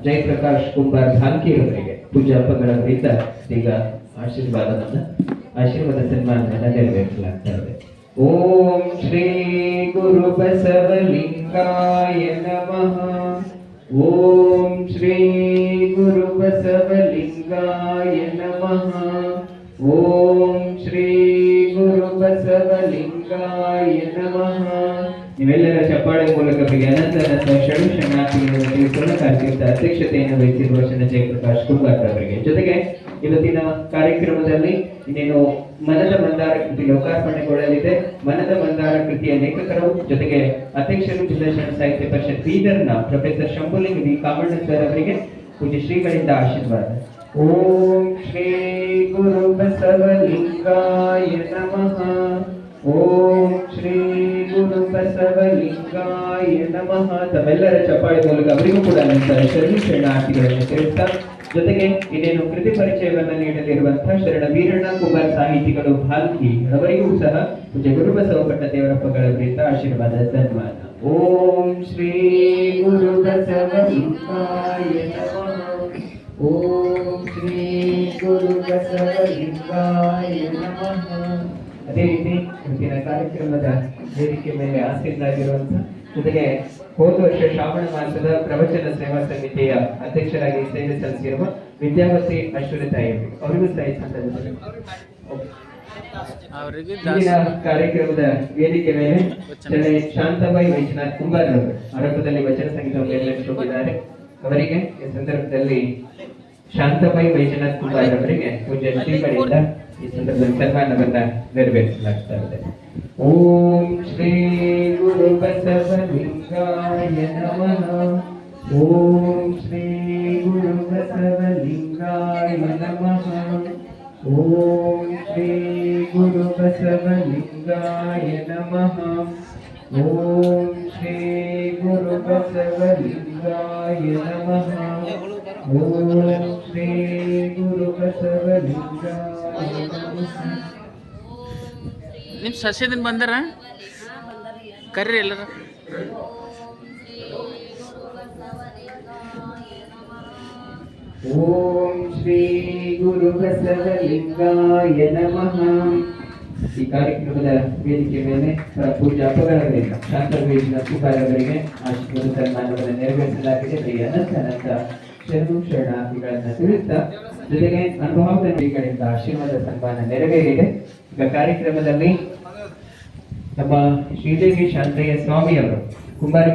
ಜಯಪ್ರಕಾಶ್ ಕುಂಬಾರ್ ಭಾಲ್ಕಿ ಅವರಿಗೆ ಪೂಜಾ ಅಪ್ಪಗಳವರಿಂದ ಈಗ ಆಶೀರ್ವಾದ ಸನ್ಮಾನವನ್ನು ನೆರವೇರಿಸಲಾಗ್ತಾ ಇದೆ. ಓಂ ಶ್ರೀ ಗುರು ಬಸವಲಿಂಗಾಯ ನಮಃ. ಓಂ ಶ್ರೀ ಗುರು ಬಸವಲಿಂಗಾಯ ನಮಃ. ಓಂ ಶ್ರೀ ಗುರು ಬಸವಲಿಂಗಾಯ ನಮಃ. ನೀವೆಲ್ಲರ ಚಪ್ಪಾಳೆ ಮೂಲಕ ಅನಂತ ಷಡು ಶರಣಾರ್ಥಿಗಳನ್ನು ತಿಳಿಸೋಣ. ಕಾರ್ಯಕ್ರಮದ ಅಧ್ಯಕ್ಷತೆಯನ್ನು ವಹಿಸಿರುವ ಜಯಪ್ರಕಾಶ್ ಕುಂಬಾರ್ ಅವರಿಗೆ, ಜೊತೆಗೆ ಇವತ್ತಿನ ಕಾರ್ಯಕ್ರಮದಲ್ಲಿ ಇನ್ನೇನು ಮನದ ಮಂದಾರ ಕೃತಿ ಲೋಕಾರ್ಪಣೆಗೊಳ್ಳಲಿದೆ. ಮನದ ಮಂದಾರ ಕೃತಿಯ ಲೇಖಕರು ಜೊತೆಗೆ ಅಧ್ಯಕ್ಷರು ಜಿಲ್ಲಾ ಶರಣ ಸಾಹಿತ್ಯ ಪರಿಷತ್ ಬೀದರ್ನ professor Shambhulinga V Kamanna sir ಅವರಿಗೆ ಪೂಜ್ಯ ಶ್ರೀಗಳಿಂದ ಆಶೀರ್ವಾದ. ಓಂ ಶ್ರೀ ಗುರು ಬಸವಲಿಂಗಾಯ ನಮಃ. ಓಂ ಶ್ರೀ ಗುರು ಬಸವಲಿಂಗಾಯ ನಮಃ. ತಮ್ಮೆಲ್ಲರ ಚಪ್ಪಾಳೆ ಮೂಲಕ ಅವರಿಗೂ ಕೂಡ ಶರಣಾರ್ಥಿಗಳನ್ನು ಸೇರಿಸ್ತಾ, ಜೊತೆಗೆ ಇನ್ನೇನು ಕೃತಿ ಪರಿಚಯವನ್ನ ನೀಡಲಿರುವಂತಹ ಶರಣ ವೀರಣ್ಣ ಕುಮಾರ್ ಸಾಹಿತಿಗಳು ಭಾಲ್ಕಿ ಅವರಿಗೂ ಸಹ ಪೂಜ್ಯ ಗುರುಬಸವ ಭಟ್ಟ ದೇವರಪ್ಪಗಳವರಿಂದ ಆಶೀರ್ವಾದ ಸನ್ಮಾನ. ಓಂ ಶ್ರೀ ಗುರು ಬಸವಲಿಂಗಾಯ ನಮಃ. ಓಂ ಶ್ರೀ ಗುರು ಬಸವಲಿಂಗಾಯ ನಮಃ. ಅದೇ ರೀತಿ ಇವತ್ತಿನ ಕಾರ್ಯಕ್ರಮದ ವೇದಿಕೆ ಮೇಲೆ ಆಸೀನರಾಗಿರುವಂತಹ, ಜೊತೆಗೆ ಹೋದ ವರ್ಷ ಶ್ರಾವಣ ಮಾಸದ ಪ್ರವಚನ ಸೇವಾ ಸಮಿತಿಯ ಅಧ್ಯಕ್ಷರಾಗಿ ಸೇವೆ ಸಲ್ಲಿಸಿರುವ ವಿದ್ಯಾವತಿ ಅಶ್ವರತಾಯಿ ಅವರಿಗೂ ಸಹ ಕಾರ್ಯಕ್ರಮದ ವೇದಿಕೆ ಮೇಲೆ ಶಾಂತಬಾಯಿ ವೈಜನಾಥ್ ಕುಂಬಾರ್ ಅವರು ಆರಂಭದಲ್ಲಿ ವಚನ ಸಂಗೀತವನ್ನು ನಿರ್ವಹಿಸುತ್ತಿದ್ದಾರೆ. ಅವರಿಗೆ ಈ ಸಂದರ್ಭದಲ್ಲಿ ಶಾಂತಬಾಯಿ ವೈಜನಾಥ್ ಕುಂಬಾರ್ ಅವರಿಗೆ ಪೂಜ್ಯ ಶ್ರೀಗಳಿಂದ ಈ ಸಂದರ್ಭದಲ್ಲಿ ಸನ್ಮಾನವನ್ನ ನೆರವೇರಿಸಲಾಗ್ತಾ ಇದೆ. ಓಂ ಶ್ರೀ ಗುರು ಬಸವಲಿಂಗಾಯ ನಮಃ. ಓಂ ಶ್ರೀ ಗುರು ಬಸವಲಿಂಗಾಯ ನಮಃ. ಓಂ ಶ್ರೀ ಗುರು ಬಸವಲಿಂಗಾಯ ನಮಃ. ಓಂ ಶ್ರೀ ಗುರು ಬಸವಲಿಂಗಾಯ ನಮಃ. ಓಂ ಶ್ರೀ ಗುರು ಬಸವಲಿಂಗಾಯ ನಮಃ. ನಿಮ್ಮ ಸಸ್ಯದಿಂದ ಬಂದಾರ ಕರ್ರಿ ಎಲ್ಲರ. ಓಂ ಶ್ರೀ ಗುರು ಬಸವಲಿಂಗಾಯ ನಮಃ. ಈ ಕಾರ್ಯಕ್ರಮದ ವೇದಿಕೆ ಮೇಲೆ ಪೂಜಾ ಅಪ್ಪಗಳವರಿಂದ ಶಾಂತವೇಜಿನ ಕುಂಬಾರ್ ಅವರಿಗೆ ಆಶೀರ್ವಾದ ಸನ್ಮಾನವನ್ನು ನೆರವೇರಿಸಲಾಗಿದೆ. ಅನಂತ ಶರಣಾರ್ಥಿಗಳನ್ನ ತಿಳಿಸ್ತಾ, ಜೊತೆಗೆ ಅನುಭವಗಳಿಂದ ಆಶೀರ್ವಾದ ಸನ್ಮಾನ ನೆರವೇರಿದೆ. ಈಗ ಕಾರ್ಯಕ್ರಮದಲ್ಲಿ ನಮ್ಮ ಶ್ರೀದೇವಿ ಶಾಂತಯ್ಯ ಸ್ವಾಮಿ ಅವರು ಕುಂಬಾರಿ